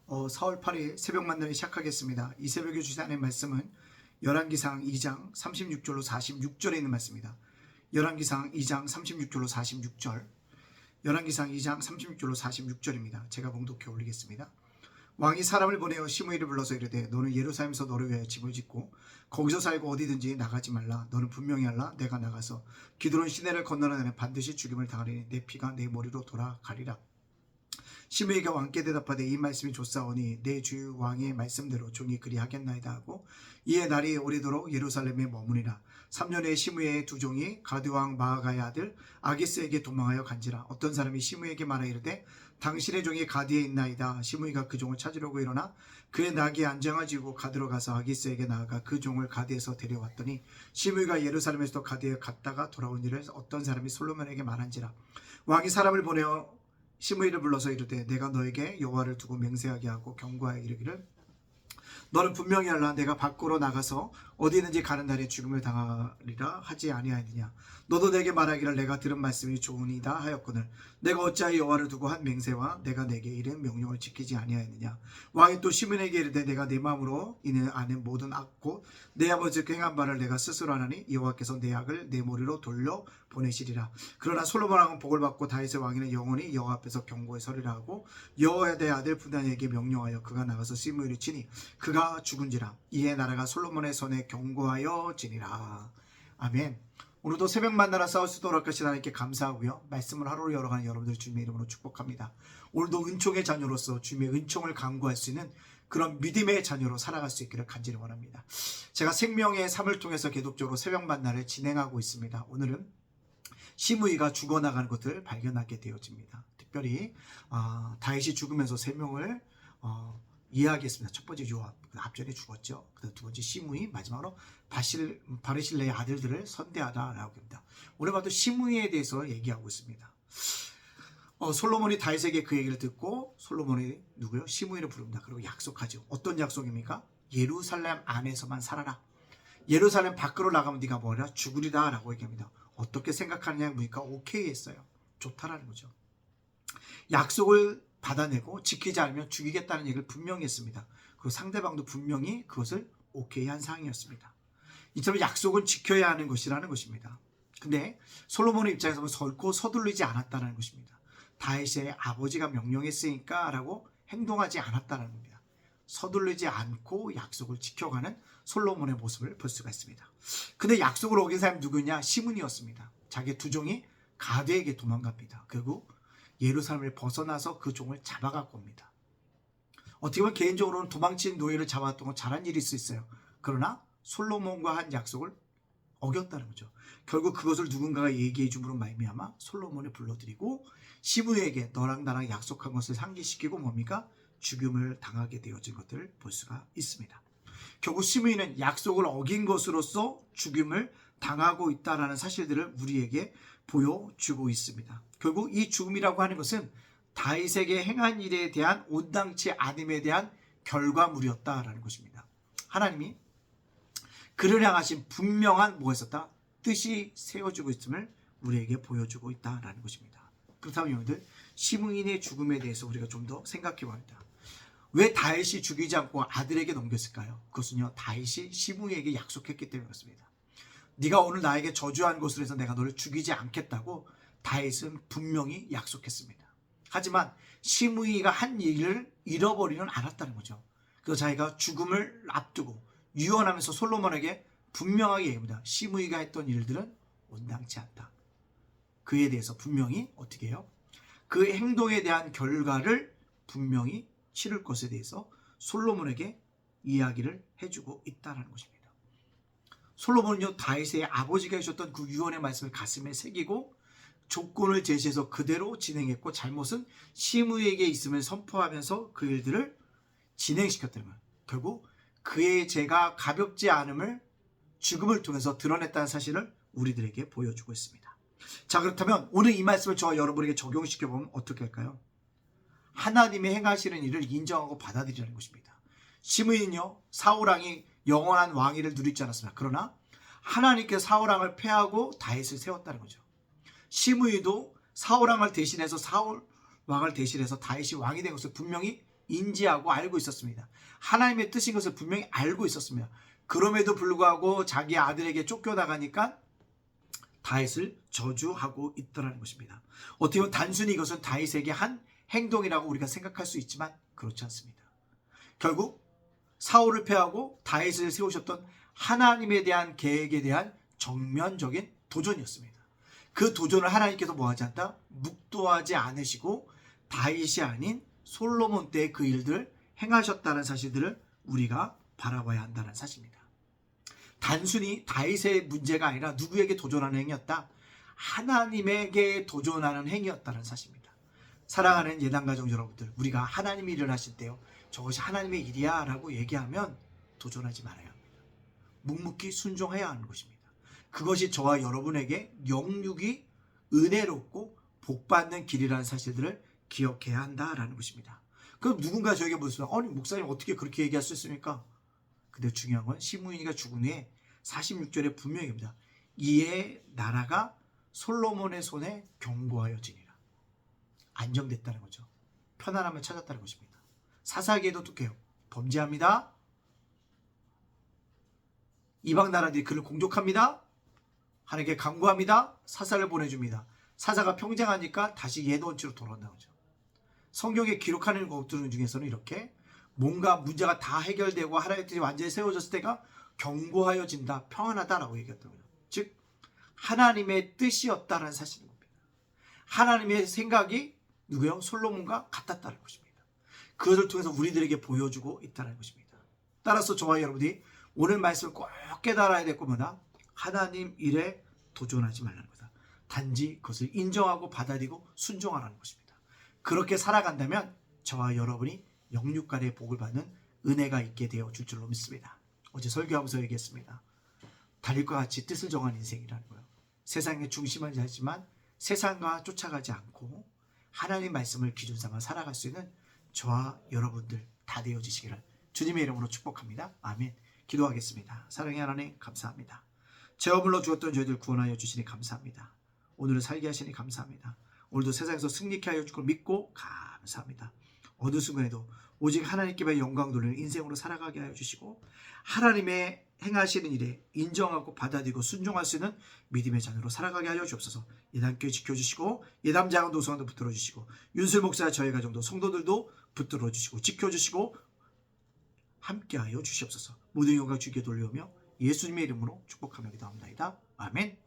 4월 8일 새벽 만남을 시작하겠습니다. 이 새벽에 주신 하나님의 말씀은 열왕기상 2장 36절로 46절에 있는 말씀입니다. 열왕기상 2장 36절로 46절, 열왕기상 2장 36절로 46절입니다. 제가 봉독해 올리겠습니다. 왕이 사람을 보내어 시므이를 불러서 이르되 너는 예루살렘에서 너를 위하여 집을 짓고 거기서 살고 어디든지 나가지 말라. 너는 분명히 알라. 내가 나가서 기드론 시내를 건너는 날에 반드시 죽임을 당하리니 내 피가 내 머리로 돌아가리라. 시므이가 왕께 대답하되 이 말씀이 좋사오니 내 주 왕의 말씀대로 종이 그리하겠나이다 하고 이에 날이 오래도록 예루살렘에 머무니라. 3년 후에 시므이의 두 종이 가드 왕 마아가의 아들 아기스에게 도망하여 간지라. 어떤 사람이 시므이에게 말하 이르되 당신의 종이 가드에 있나이다. 시므이가 그 종을 찾으려고 일어나 그의 나귀에 안장을 지고 가드로 가서 아기스에게 나아가 그 종을 가드에서 데려왔더니 시므이가 예루살렘에서 가드에 갔다가 돌아온 일을 어떤 사람이 솔로몬에게 말한지라. 왕이 사람을 보내어 시므이를 불러서 이르되 내가 너에게 여호와를 두고 맹세하게 하고 경고하여 이르기를 너는 분명히 알라. 내가 밖으로 나가서 어디든지 가는 날에 죽음을 당하리라 하지 아니하느냐. 너도 내게 말하기를 내가 들은 말씀이 좋으니이다 하였거늘 내가 어찌하여 여호와를 두고 한 맹세와 내가 내게 이른 명령을 지키지 아니하였느냐. 왕이 또 시므이에게 이르되 내가 내 마음으로 이는 아는 모든 악고 내 아버지께 행한 바를 내가 스스로 하나니 여호와께서 내 악을 내 머리로 돌려 보내시리라. 그러나 솔로몬 왕은 복을 받고 다윗의 왕위는 영원히 여호와 앞에서 경고에 서리라 하고 여호와의 아들 분단에게 명령하여 그가 나가서 시므이를 치니 그가 죽은지라. 이에 나라가 솔로몬의 손에 경고하여 지니라. 아멘. 오늘도 새벽 만나러 싸울 수 있도록 하신 하나님께 감사하고요. 말씀을 하루로 열어가는 여러분들 주님의 이름으로 축복합니다. 오늘도 은총의 자녀로서 주님의 은총을 강구할 수 있는 그런 믿음의 자녀로 살아갈 수 있기를 간절히 원합니다. 제가 생명의 삶을 통해서 계속적으로 새벽 만나를 진행하고 있습니다. 오늘은 시므이가 죽어나가는 것을 발견하게 되어집니다. 특별히 다윗이 죽으면서 세 명을 이해하겠습니다. 첫 번째 요압, 앞전에 죽었죠. 두 번째 시므이, 마지막으로 바르실레의 아들들을 선대하다라고 합니다. 오늘 봐도 시므이에 대해서 얘기하고 있습니다. 솔로몬이 다윗에게 그 얘기를 듣고 솔로몬이 누구요? 시므이를 부릅니다. 그리고 약속하죠. 어떤 약속입니까? 예루살렘 안에서만 살아라. 예루살렘 밖으로 나가면 네가 뭐라? 죽으리다 라고 얘기합니다. 어떻게 생각하느냐 묻니까 오케이 했어요. 좋다라는 거죠. 약속을 받아내고 지키지 않으면 죽이겠다는 얘기를 분명히 했습니다. 그리고 상대방도 분명히 그것을 오케이 한 상황이었습니다. 이처럼 약속은 지켜야 하는 것이라는 것입니다. 근데 솔로몬의 입장에서 결코 서둘르지 않았다는 것입니다. 다윗의 아버지가 명령했으니까 라고 행동하지 않았다는 겁니다. 서둘르지 않고 약속을 지켜가는 솔로몬의 모습을 볼 수가 있습니다. 근데 약속을 어긴 사람이 누구냐? 시므이였습니다. 자기 두 종이 가드에게 도망갑니다. 결국 예루살렘을 벗어나서 그 종을 잡아갖고 옵니다. 어떻게 보면 개인적으로는 도망친 노예를 잡았던 건 잘한 일일 수 있어요. 그러나 솔로몬과 한 약속을 어겼다는 거죠. 결국 그것을 누군가가 얘기해 줌으로 말미암아 솔로몬을 불러들이고 시므이에게 너랑 나랑 약속한 것을 상기시키고 뭡니까? 죽음을 당하게 되어진 것들을 볼 수가 있습니다. 결국 시므이는 약속을 어긴 것으로서 죽음을 당하고 있다는 사실들을 우리에게 보여주고 있습니다. 결국 이 죽음이라고 하는 것은 다윗에게 행한 일에 대한 온당치 않음에 대한 결과물이었다라는 것입니다. 하나님이 그를 향하신 분명한 뭐가 있었다? 뜻이 세워지고 있음을 우리에게 보여주고 있다라는 것입니다. 그렇다면 여러분들 시므이의 죽음에 대해서 우리가 좀 더 생각해 봅니다. 왜 다윗이 죽이지 않고 아들에게 넘겼을까요? 그것은요, 다윗이 시므이에게 약속했기 때문에 그렇습니다. 네가 오늘 나에게 저주한 것으로 해서 내가 너를 죽이지 않겠다고 다윗은 분명히 약속했습니다. 하지만 시므이가 한 일을 잃어버리는 않았다는 거죠. 그래서 자기가 죽음을 앞두고 유언하면서 솔로몬에게 분명하게 얘기합니다. 시므이가 했던 일들은 온당치 않다. 그에 대해서 분명히 어떻게 해요? 그 행동에 대한 결과를 분명히 치를 것에 대해서 솔로몬에게 이야기를 해주고 있다는 것입니다. 솔로몬은요, 다윗의 아버지가 해주셨던 그 유언의 말씀을 가슴에 새기고 조건을 제시해서 그대로 진행했고 잘못은 시므이에게 있음을 선포하면서 그 일들을 진행시켰다는 거예요. 결국 그의 죄가 가볍지 않음을 죽음을 통해서 드러냈다는 사실을 우리들에게 보여주고 있습니다. 자, 그렇다면 오늘 이 말씀을 저와 여러분에게 적용시켜보면 어떻게 할까요? 하나님의 행하시는 일을 인정하고 받아들이라는 것입니다. 시므이는요, 사울왕이 영원한 왕위를 누리지 않았습니다. 그러나 하나님께서 사울왕을 패하고 다윗을 세웠다는 거죠. 시므이도 사울왕을 대신해서 다윗이 왕이 된 것을 분명히 인지하고 알고 있었습니다. 하나님의 뜻인 것을 분명히 알고 있었습니다. 그럼에도 불구하고 자기 아들에게 쫓겨나가니까 다윗을 저주하고 있더라는 것입니다. 어떻게 보면 단순히 이것은 다윗에게 한 행동이라고 우리가 생각할 수 있지만 그렇지 않습니다. 결국 사울을 패하고 다윗을 세우셨던 하나님에 대한 계획에 대한 정면적인 도전이었습니다. 그 도전을 하나님께서 뭐하지 않다? 묵도하지 않으시고 다윗이 아닌 솔로몬 때의 그 일들을 행하셨다는 사실들을 우리가 바라봐야 한다는 사실입니다. 단순히 다윗의 문제가 아니라 누구에게 도전하는 행위였다? 하나님에게 도전하는 행위였다는 사실입니다. 사랑하는 예단가족 여러분들, 우리가 하나님이 일을 하실 때요, 저것이 하나님의 일이야 라고 얘기하면 도전하지 말아야 합니다. 묵묵히 순종해야 하는 것입니다. 그것이 저와 여러분에게 영육이 은혜롭고 복받는 길이라는 사실들을 기억해야 한다라는 것입니다. 그럼 누군가 저에게 물으시면, 아니 목사님 어떻게 그렇게 얘기할 수 있습니까? 근데 중요한 건 시므이가 죽은 후에 46절에 분명히입니다. 이에 나라가 솔로몬의 손에 견고하여지니라. 안정됐다는 거죠. 편안함을 찾았다는 것입니다. 사사기에도 똑해요. 범죄합니다. 이방 나라들이 그를 공격합니다. 하나님께 간구합니다. 사사를 보내줍니다. 사사가 평정하니까 다시 옛 원칙으로 돌아온다는 거죠. 성경에 기록하는 것들 중에서는 이렇게 뭔가 문제가 다 해결되고 하나님의 뜻이 완전히 세워졌을 때가 견고하여진다, 평안하다라고 얘기했던 거죠. 즉 하나님의 뜻이었다는 사실인 겁니다. 하나님의 생각이 누구요? 솔로몬과 같았다는 것입니다. 그것을 통해서 우리들에게 보여주고 있다는 것입니다. 따라서 저와 여러분이 오늘 말씀을 꼭 깨달아야 될 겁니다. 하나님 일에 도전하지 말라는 거다. 단지 그것을 인정하고 받아들이고 순종하라는 것입니다. 그렇게 살아간다면 저와 여러분이 영육간의 복을 받는 은혜가 있게 되어 줄 줄로 믿습니다. 어제 설교하면서 얘기했습니다. 달릴과 같이 뜻을 정한 인생이라는 거예요. 세상의 중심은 하지만 세상과 쫓아가지 않고 하나님 말씀을 기준 삼아 살아갈 수 있는 저와 여러분들 다 되어지시기를 주님의 이름으로 축복합니다. 아멘. 기도하겠습니다. 사랑의 하나님 감사합니다. 죄와 물로 죽었던 저희들 구원하여 주시니 감사합니다. 오늘을 살게 하시니 감사합니다. 오늘도 세상에서 승리케 하여 주고 믿고 감사합니다. 어느 순간에도 오직 하나님께만 영광 돌리는 인생으로 살아가게 하여 주시고 하나님의 행하시는 일에 인정하고 받아들이고 순종할 수 있는 믿음의 자녀로 살아가게 하여 주옵소서. 예단교회 지켜주시고 예담 작은 도서관도 붙들어 주시고 윤슬 목사 저희 가정도 성도들도 붙들어 주시고 지켜주시고 함께하여 주시옵소서. 모든 영광 주께 돌려오며 예수님의 이름으로 축복하며 기도합니다. 아멘.